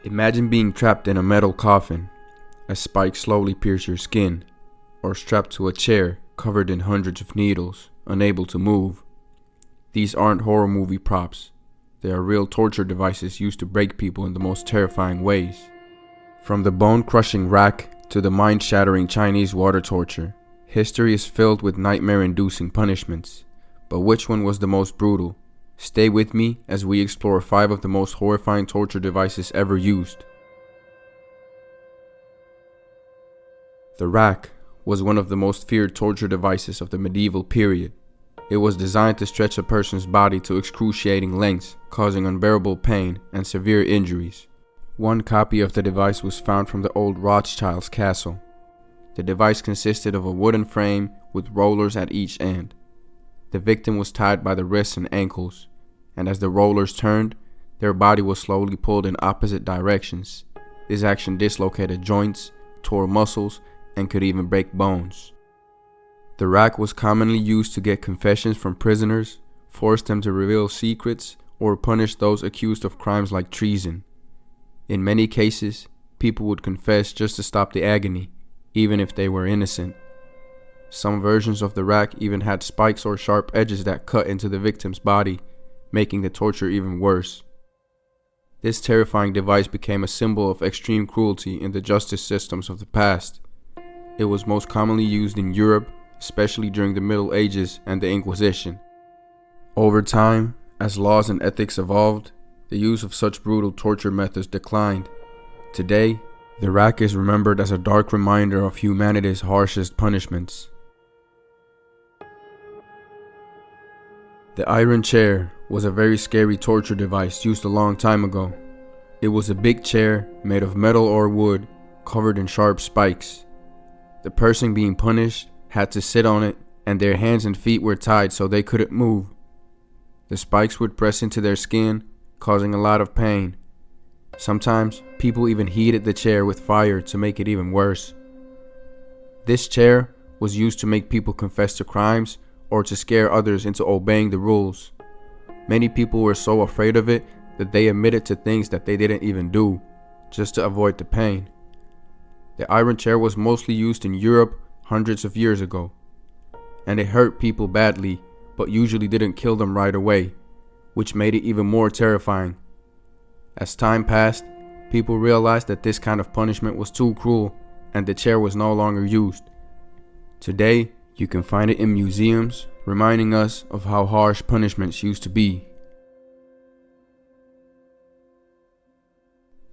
Imagine being trapped in a metal coffin, as spikes slowly pierce your skin, or strapped to a chair covered in hundreds of needles, unable to move. These aren't horror movie props. They are real torture devices used to break people in the most terrifying ways. From the bone-crushing rack to the mind-shattering Chinese water torture, history is filled with nightmare-inducing punishments. But which one was the most brutal? Stay with me as we explore 5 of the most horrifying torture devices ever used. The rack was one of the most feared torture devices of the medieval period. It was designed to stretch a person's body to excruciating lengths, causing unbearable pain and severe injuries. One copy of the device was found from the old Rothschild's castle. The device consisted of a wooden frame with rollers at each end. The victim was tied by the wrists and ankles, and as the rollers turned, their body was slowly pulled in opposite directions. This action dislocated joints, tore muscles, and could even break bones. The rack was commonly used to get confessions from prisoners, force them to reveal secrets, or punish those accused of crimes like treason. In many cases, people would confess just to stop the agony, even if they were innocent. Some versions of the rack even had spikes or sharp edges that cut into the victim's body, making the torture even worse. This terrifying device became a symbol of extreme cruelty in the justice systems of the past. It was most commonly used in Europe, especially during the Middle Ages and the Inquisition. Over time, as laws and ethics evolved, the use of such brutal torture methods declined. Today, the rack is remembered as a dark reminder of humanity's harshest punishments. The iron chair was a very scary torture device used a long time ago. It was a big chair made of metal or wood, covered in sharp spikes. The person being punished had to sit on it, and their hands and feet were tied so they couldn't move. The spikes would press into their skin, causing a lot of pain. Sometimes, people even heated the chair with fire to make it even worse. This chair was used to make people confess to crimes or to scare others into obeying the rules. Many people were so afraid of it that they admitted to things that they didn't even do, just to avoid the pain. The iron chair was mostly used in Europe hundreds of years ago, and it hurt people badly, but usually didn't kill them right away, which made it even more terrifying. As time passed, people realized that this kind of punishment was too cruel, and the chair was no longer used. Today, you can find it in museums, reminding us of how harsh punishments used to be.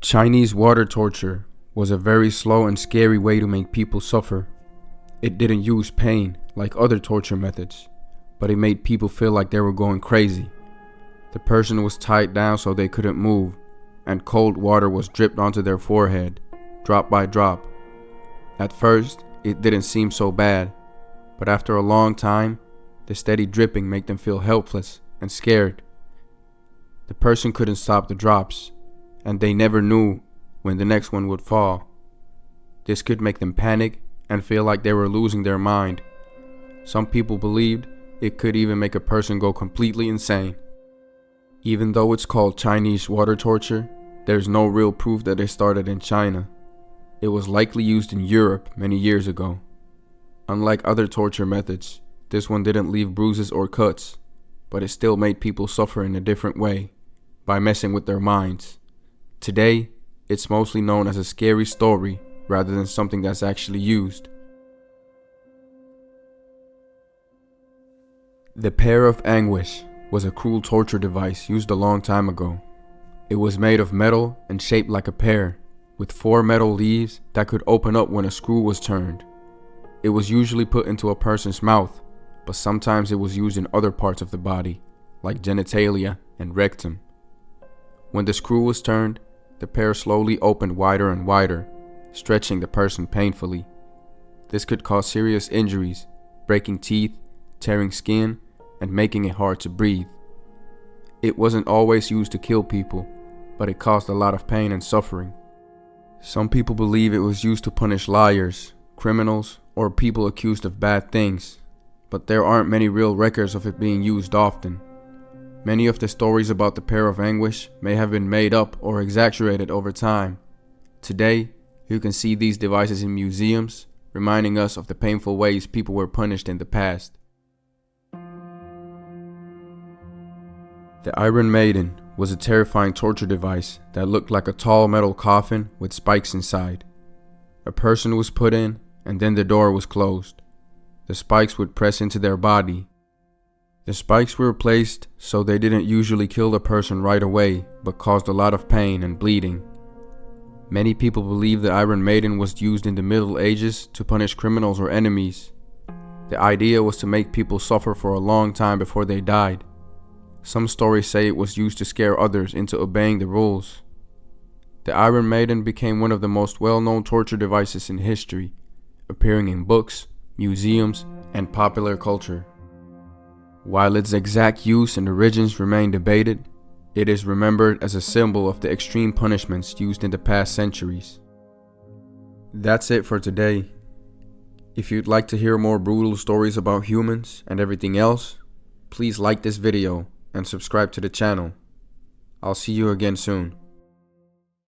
Chinese water torture was a very slow and scary way to make people suffer. It didn't use pain like other torture methods, but it made people feel like they were going crazy. The person was tied down so they couldn't move, and cold water was dripped onto their forehead, drop by drop. At first, it didn't seem so bad, but after a long time, the steady dripping made them feel helpless and scared. The person couldn't stop the drops, and they never knew when the next one would fall. This could make them panic and feel like they were losing their mind. Some people believed it could even make a person go completely insane. Even though it's called Chinese water torture, there's no real proof that it started in China. It was likely used in Europe many years ago. Unlike other torture methods, this one didn't leave bruises or cuts, but it still made people suffer in a different way, by messing with their minds. Today, it's mostly known as a scary story rather than something that's actually used. The pear of anguish was a cruel torture device used a long time ago. It was made of metal and shaped like a pear, with 4 metal leaves that could open up when a screw was turned. It was usually put into a person's mouth, but sometimes it was used in other parts of the body, like genitalia and rectum. When the screw was turned, the pear slowly opened wider and wider, stretching the person painfully. This could cause serious injuries, breaking teeth, tearing skin, and making it hard to breathe. It wasn't always used to kill people, but it caused a lot of pain and suffering. Some people believe it was used to punish liars, criminals, or people accused of bad things, but there aren't many real records of it being used often. Many of the stories about the pair of anguish may have been made up or exaggerated over time. Today, you can see these devices in museums, reminding us of the painful ways people were punished in the past. The Iron Maiden was a terrifying torture device that looked like a tall metal coffin with spikes inside. A person was put in, and then the door was closed. The spikes would press into their body. The spikes were placed so they didn't usually kill the person right away, but caused a lot of pain and bleeding. Many people believe the Iron Maiden was used in the Middle Ages to punish criminals or enemies. The idea was to make people suffer for a long time before they died. Some stories say it was used to scare others into obeying the rules. The Iron Maiden became one of the most well-known torture devices in history, appearing in books, museums, and popular culture. While its exact use and origins remain debated, it is remembered as a symbol of the extreme punishments used in the past centuries. That's it for today. If you'd like to hear more brutal stories about humans and everything else, please like this video and subscribe to the channel. I'll see you again soon.